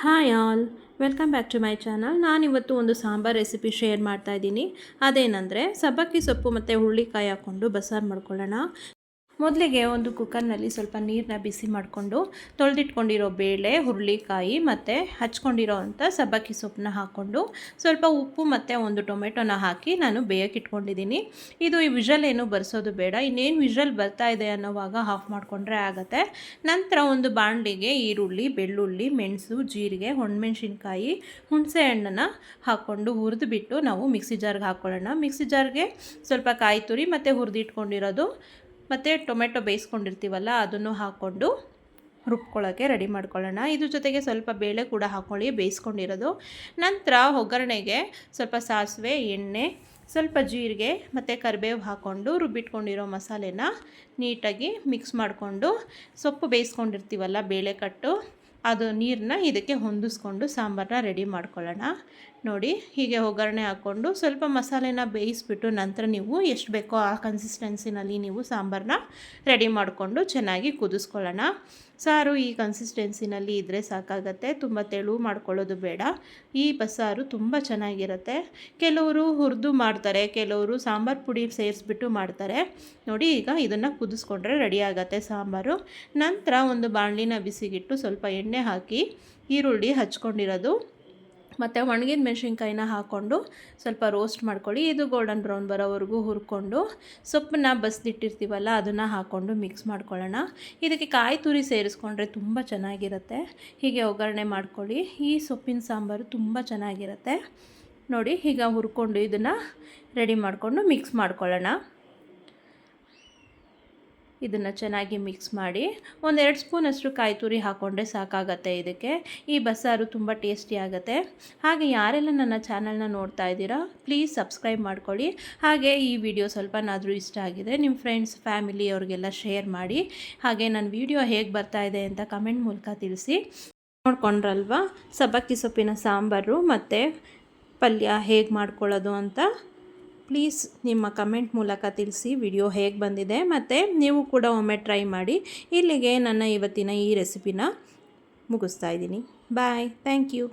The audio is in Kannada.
Hi all, welcome back to my channel. ನಾನಿವತ್ತು ಒಂದು ಸಾಂಬಾರ್ ರೆಸಿಪಿ ಶೇರ್ ಮಾಡ್ತಾ ಇದ್ದೀನಿ. ಅದೇನೆಂದರೆ ಸಬ್ಬಕ್ಕಿ ಸೊಪ್ಪು ಮತ್ತು ಹುರುಳಿಕಾಯಿ ಹಾಕ್ಕೊಂಡು ಬಸ್ಸಾರು ಮಾಡ್ಕೊಳ್ಳೋಣ. ಮೊದಲಿಗೆ ಒಂದು ಕುಕ್ಕರ್ನಲ್ಲಿ ಸ್ವಲ್ಪ ನೀರನ್ನ ಬಿಸಿ ಮಾಡಿಕೊಂಡು ತೊಳೆದಿಟ್ಕೊಂಡಿರೋ ಬೇಳೆ, ಹುರುಳಿಕಾಯಿ ಮತ್ತು ಹಚ್ಕೊಂಡಿರೋ ಅಂಥ ಸಬ್ಬಕ್ಕಿ ಸೊಪ್ಪನ್ನ ಹಾಕ್ಕೊಂಡು ಸ್ವಲ್ಪ ಉಪ್ಪು ಮತ್ತು ಒಂದು ಟೊಮೆಟೊನ ಹಾಕಿ ನಾನು ಬೇಯಕ್ಕೆ ಇಟ್ಕೊಂಡಿದ್ದೀನಿ. ಇದು ಈ ವಿಷಲ್ ಏನು ಬರ್ಸೋದು ಬೇಡ, ಇನ್ನೇನು ವಿಷಲ್ ಬರ್ತಾ ಇದೆ ಅನ್ನೋವಾಗ ಆಫ್ ಮಾಡಿಕೊಂಡ್ರೆ ಆಗುತ್ತೆ. ನಂತರ ಒಂದು ಬಾಣಲಿಗೆ ಈರುಳ್ಳಿ, ಬೆಳ್ಳುಳ್ಳಿ, ಮೆಣಸು, ಜೀರಿಗೆ, ಒಣಮೆಣ್ಸಿನ್ಕಾಯಿ, ಹುಣಸೆ ಹಣ್ಣನ್ನು ಹಾಕ್ಕೊಂಡು ಹುರಿದುಬಿಟ್ಟು ನಾವು ಮಿಕ್ಸಿ ಜಾರ್ಗೆ ಹಾಕ್ಕೊಳ್ಳೋಣ. ಮಿಕ್ಸಿ ಜಾರ್ಗೆ ಸ್ವಲ್ಪ ಕಾಯಿ ತುರಿ ಮತ್ತು ಹುರಿದಿಟ್ಕೊಂಡಿರೋದು ಮತ್ತು ಟೊಮೆಟೊ ಬೇಯಿಸ್ಕೊಂಡಿರ್ತೀವಲ್ಲ ಅದನ್ನು ಹಾಕ್ಕೊಂಡು ರುಬ್ಕೊಳ್ಳೋಕ್ಕೆ ರೆಡಿ ಮಾಡ್ಕೊಳ್ಳೋಣ. ಇದ್ರ ಜೊತೆಗೆ ಸ್ವಲ್ಪ ಬೇಳೆ ಕೂಡ ಹಾಕ್ಕೊಳ್ಳಿ, ಬೇಯಿಸ್ಕೊಂಡಿರೋದು. ನಂತರ ಒಗ್ಗರಣೆಗೆ ಸ್ವಲ್ಪ ಸಾಸಿವೆ, ಎಣ್ಣೆ, ಸ್ವಲ್ಪ ಜೀರಿಗೆ ಮತ್ತು ಕರಿಬೇವು ಹಾಕ್ಕೊಂಡು ರುಬ್ಬಿಟ್ಕೊಂಡಿರೋ ಮಸಾಲೆನ ನೀಟಾಗಿ ಮಿಕ್ಸ್ ಮಾಡಿಕೊಂಡು ಸೊಪ್ಪು ಬೇಯಿಸ್ಕೊಂಡಿರ್ತೀವಲ್ಲ ಬೇಳೆ ಕಟ್ಟು, ಅದು ನೀರನ್ನ ಇದಕ್ಕೆ ಹೊಂದಿಸ್ಕೊಂಡು ಸಾಂಬಾರನ್ನ ರೆಡಿ ಮಾಡ್ಕೊಳ್ಳೋಣ. ನೋಡಿ, ಹೀಗೆ ಒಗ್ಗರಣೆ ಹಾಕ್ಕೊಂಡು ಸ್ವಲ್ಪ ಮಸಾಲೆನ ಬೇಯಿಸ್ಬಿಟ್ಟು ನಂತರ ನೀವು ಎಷ್ಟು ಬೇಕೋ ಆ ಕನ್ಸಿಸ್ಟೆನ್ಸಿನಲ್ಲಿ ನೀವು ಸಾಂಬಾರನ್ನ ರೆಡಿ ಮಾಡಿಕೊಂಡು ಚೆನ್ನಾಗಿ ಕುದಿಸ್ಕೊಳ್ಳೋಣ. ಸಾರು ಈ ಕನ್ಸಿಸ್ಟೆನ್ಸಿನಲ್ಲಿ ಇದ್ದರೆ ಸಾಕಾಗತ್ತೆ, ತುಂಬ ತೆಳು ಮಾಡ್ಕೊಳ್ಳೋದು ಬೇಡ. ಈ ಬಸ್ಸಾರು ತುಂಬ ಚೆನ್ನಾಗಿರುತ್ತೆ. ಕೆಲವರು ಹುರಿದು ಮಾಡ್ತಾರೆ, ಕೆಲವರು ಸಾಂಬಾರು ಪುಡಿ ಸೇರಿಸ್ಬಿಟ್ಟು ಮಾಡ್ತಾರೆ. ನೋಡಿ, ಈಗ ಇದನ್ನು ಕುದಿಸ್ಕೊಂಡ್ರೆ ರೆಡಿ ಆಗುತ್ತೆ ಸಾಂಬಾರು. ನಂತರ ಒಂದು ಬಾಣಲಿನ ಬಿಸಿಗಿಟ್ಟು ಸ್ವಲ್ಪ ಎಣ್ಣೆ ಹಾಕಿ ಈರುಳ್ಳಿ ಹಚ್ಕೊಂಡಿರೋದು ಮತ್ತು ಒಣಗಿದ ಮೆಣಸಿನ್ಕಾಯಿನ ಹಾಕ್ಕೊಂಡು ಸ್ವಲ್ಪ ರೋಸ್ಟ್ ಮಾಡ್ಕೊಳ್ಳಿ. ಇದು ಗೋಲ್ಡನ್ ಬ್ರೌನ್ ಬರೋವರೆಗೂ ಹುರ್ಕೊಂಡು ಸೊಪ್ಪನ್ನ ಬಸ್ದಿಟ್ಟಿರ್ತೀವಲ್ಲ ಅದನ್ನು ಹಾಕ್ಕೊಂಡು ಮಿಕ್ಸ್ ಮಾಡ್ಕೊಳ್ಳೋಣ. ಇದಕ್ಕೆ ಕಾಯಿ ತುರಿ ಸೇರಿಸ್ಕೊಂಡ್ರೆ ತುಂಬ ಚೆನ್ನಾಗಿರುತ್ತೆ. ಹೀಗೆ ಒಗ್ಗರಣೆ ಮಾಡ್ಕೊಳ್ಳಿ. ಈ ಸೊಪ್ಪಿನ ಸಾಂಬಾರು ತುಂಬ ಚೆನ್ನಾಗಿರುತ್ತೆ. ನೋಡಿ, ಈಗ ಹುರ್ಕೊಂಡು ಇದನ್ನು ರೆಡಿ ಮಾಡಿಕೊಂಡು ಮಿಕ್ಸ್ ಮಾಡ್ಕೊಳ್ಳೋಣ. ಇದನ್ನು ಚೆನ್ನಾಗಿ ಮಿಕ್ಸ್ ಮಾಡಿ 1-2 ಸ್ಪೂನಷ್ಟು ಕಾಯಿ ತುರಿ ಹಾಕ್ಕೊಂಡ್ರೆ ಸಾಕಾಗತ್ತೆ. ಇದಕ್ಕೆ ಈ ಬಸ್ಸಾರು ತುಂಬ ಟೇಸ್ಟಿ ಆಗುತ್ತೆ. ಹಾಗೆ ಯಾರೆಲ್ಲ ನನ್ನ ಚಾನಲ್ನ ನೋಡ್ತಾ ಇದ್ದೀರಾ ಪ್ಲೀಸ್ ಸಬ್ಸ್ಕ್ರೈಬ್ ಮಾಡ್ಕೊಳ್ಳಿ. ಹಾಗೆ ಈ ವಿಡಿಯೋ ಸ್ವಲ್ಪನಾದರೂ ಇಷ್ಟ ಆಗಿದೆ ನಿಮ್ಮ ಫ್ರೆಂಡ್ಸ್, ಫ್ಯಾಮಿಲಿ ಅವ್ರಿಗೆಲ್ಲ ಶೇರ್ ಮಾಡಿ. ಹಾಗೆ ನನ್ನ ವಿಡಿಯೋ ಹೇಗೆ ಬರ್ತಾ ಇದೆ ಅಂತ ಕಮೆಂಟ್ ಮೂಲಕ ತಿಳಿಸಿ. ನೋಡ್ಕೊಂಡ್ರಲ್ವಾ ಸಬ್ಬಕ್ಕಿ ಸೊಪ್ಪಿನ ಸಾಂಬಾರು ಮತ್ತು ಪಲ್ಯ ಹೇಗೆ ಮಾಡ್ಕೊಳ್ಳೋದು ಅಂತ ಪ್ಲೀಸ್ ನಿಮ್ಮ ಕಮೆಂಟ್ ಮೂಲಕ ತಿಳಿಸಿ ವಿಡಿಯೋ ಹೇಗೆ ಬಂದಿದೆ, ಮತ್ತು ನೀವು ಕೂಡ ಒಮ್ಮೆ ಟ್ರೈ ಮಾಡಿ. ಇಲ್ಲಿಗೆ ನನ್ನ ಇವತ್ತಿನ ಈ ರೆಸಿಪಿನ ಮುಗಿಸ್ತಾ ಇದ್ದೀನಿ. ಬಾಯ್, ಥ್ಯಾಂಕ್ ಯು.